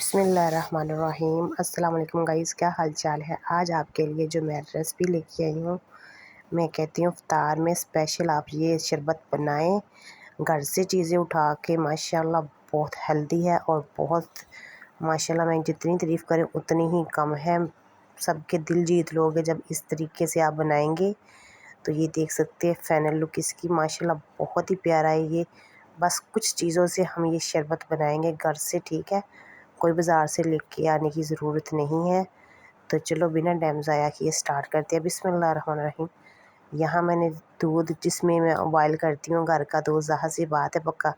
बिस्मिल्लाहिर्रहमानिर्रहीम। अस्सलाम वालेकुम गाइस, क्या हाल चाल है। आज आपके लिए जो मैं रेसिपी लेके आई हूँ, मैं कहती हूँ इफ्तार में स्पेशल आप ये शरबत बनाएं घर से, चीज़ें उठा के। माशाल्लाह बहुत हेल्दी है और बहुत माशाल्लाह, मैं जितनी तारीफ़ करें उतनी ही कम है। सबके दिल जीत लोगे जब इस तरीके से आप बनाएंगे। तो ये देख सकते हैं फाइनल लुक इसकी, माशाल्लाह बहुत ही प्यारा है ये। बस कुछ चीज़ों से हम ये शरबत बनाएंगे घर से, ठीक है। कोई बाज़ार से लेके आने की ज़रूरत नहीं है। तो चलो बिना टाइम ज़ाया किए स्टार्ट करते हैं। बिस्मिल्लाहिर्रहमानिर्रहीम। यहाँ मैंने दूध, जिसमें मैं बॉयल करती हूँ घर का दूध, ज़ाहिर सी बात है पक्का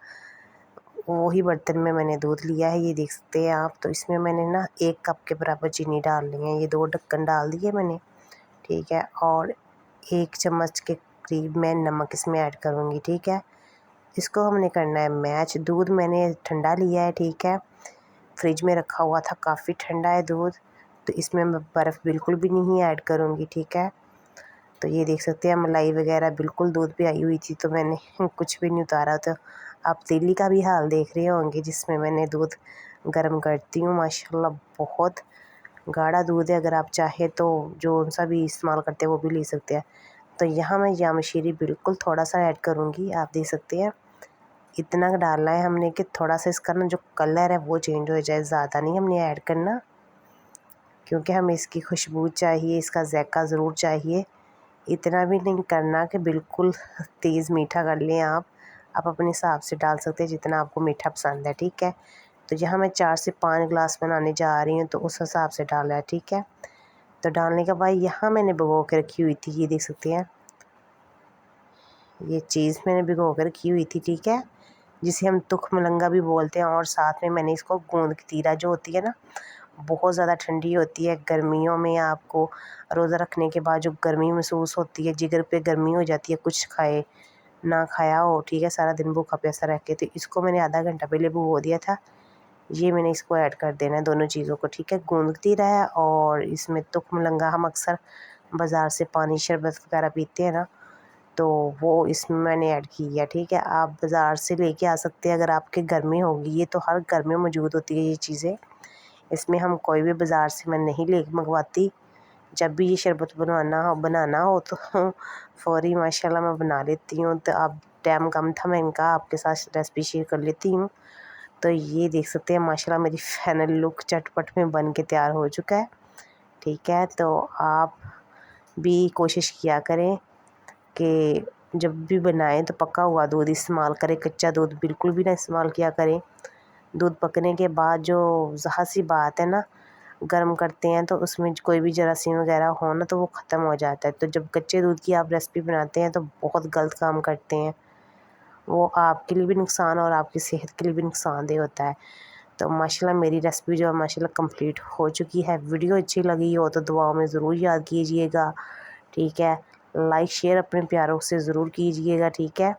वही बर्तन में मैंने दूध लिया है, ये देख सकते हैं आप। तो इसमें मैंने ना 1 कप के बराबर चीनी डाल ली है। ये 2 ढक्कन डाल दिए मैंने, ठीक है। और 1 चम्मच के करीब मैं नमक इसमें ऐड करूँगी, ठीक है। इसको हमने करना है मैच। दूध मैंने ठंडा लिया है, ठीक है। फ्रिज में रखा हुआ था, काफ़ी ठंडा है दूध। तो इसमें मैं बर्फ़ बिल्कुल भी नहीं ऐड करूँगी, ठीक है। तो ये देख सकते हैं मलाई वगैरह बिल्कुल दूध पे आई हुई थी, तो मैंने कुछ भी नहीं उतारा। तो आप तीली का भी हाल देख रहे होंगे जिसमें मैंने दूध गर्म करती हूँ। माशाल्लाह बहुत गाढ़ा दूध है, अगर आप चाहे तो जो सा भी इस्तेमाल करते हैं वो भी ले सकते हैं। तो यहाँ मैं जामशीरी बिल्कुल थोड़ा सा ऐड करूँगी, आप देख सकते हैं। इतना डालना है हमने कि थोड़ा सा इसका ना जो कलर है वो चेंज हो जाए, ज़्यादा नहीं हमने ऐड करना, क्योंकि हमें इसकी खुशबू चाहिए, इसका ज़ायका ज़रूर चाहिए। इतना भी नहीं करना कि बिल्कुल तेज़ मीठा कर लें आप अपने हिसाब से डाल सकते हैं जितना आपको मीठा पसंद है, ठीक है। तो यहाँ मैं 4 से 5 ग्लास बनाने जा रही हूँ, तो उस हिसाब से डाला है, ठीक है। तो डालने के बाद यहाँ मैंने भिगो के रखी हुई थी, ये देख सकते हैं। ये चीज़ मैंने भिगो के रखी हुई थी, ठीक है, जिसे हम तुख मलंगा भी बोलते हैं। और साथ में मैंने इसको गोंद कतीरा जो होती है ना, बहुत ज़्यादा ठंडी होती है गर्मियों में, आपको रोज़ा रखने के बाद जो गर्मी महसूस होती है, जिगर पे गर्मी हो जाती है, कुछ खाए ना खाया हो, ठीक है, सारा दिन भूखा प्यासा रह के। तो इसको मैंने आधा घंटा पहले भिगो दिया था। ये मैंने इसको ऐड कर देना है दोनों चीज़ों को, ठीक है। गोंद कतीरा है और इसमें तुख मलंगा। हम अक्सर बाज़ार से पानी शरबत वगैरह पीते हैं ना, तो वो इसमें मैंने ऐड किया, ठीक है। आप बाज़ार से लेके आ सकते हैं अगर आपके घर में होगी, ये तो हर घर में मौजूद होती है ये चीज़ें। इसमें हम कोई भी बाज़ार से मैं नहीं ले मंगवाती। जब भी ये शरबत बनाना हो तो फ़ौरी माशाल्लाह मैं बना लेती हूँ। तो अब टाइम कम था, मैं इनका आपके साथ रेसिपी शेयर कर लेती हूँ। तो ये देख सकते हैं माशाल्लाह मेरी फाइनल लुक चटपट में बन के तैयार हो चुका है, ठीक है। तो आप भी कोशिश किया करें कि जब भी बनाएं तो पका हुआ दूध इस्तेमाल करें, कच्चा दूध बिल्कुल भी ना इस्तेमाल किया करें। दूध पकने के बाद जो ज़ाहिर सी बात है ना, गर्म करते हैं तो उसमें कोई भी जरासीम वगैरह हो ना तो वो ख़त्म हो जाता है। तो जब कच्चे दूध की आप रेसिपी बनाते हैं तो बहुत गलत काम करते हैं, वो आपके लिए भी नुकसान और आपकी सेहत के लिए भी नुकसानदेह होता है। तो माशाल्लाह मेरी रेसिपी जो है माशाल्लाह कंप्लीट हो चुकी है। वीडियो अच्छी लगी हो तो दुआओं में ज़रूर याद कीजिएगा, ठीक है। लाइक शेयर अपने प्यारों से ज़रूर कीजिएगा, ठीक है।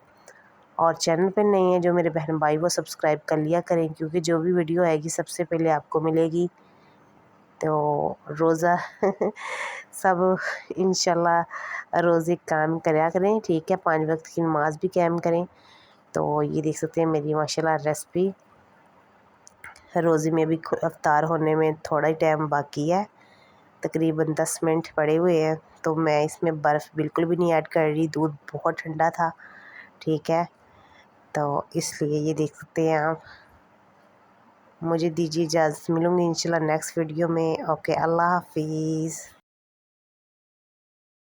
और चैनल पे नए हैं जो मेरे बहन भाई वो सब्सक्राइब कर लिया करें, क्योंकि जो भी वीडियो आएगी सबसे पहले आपको मिलेगी। तो रोज़ा सब इंशाल्लाह रोज़े कायम करा करें, ठीक है। 5 वक्त की नमाज़ भी कायम करें। तो ये देख सकते हैं मेरी माशाल्लाह रेसिपी। रोज़े में भी इफ्तार होने में थोड़ा ही टाइम बाकी है, तकरीबन 10 मिनट पड़े हुए हैं। तो मैं इसमें बर्फ़ बिल्कुल भी नहीं ऐड कर रही, दूध बहुत ठंडा था, ठीक है। तो इसलिए ये देख सकते हैं आप। मुझे दीजिए इजाज़त, मिलूँगी इंशाल्लाह नेक्स्ट वीडियो में। ओके, अल्लाह हाफ़िज़।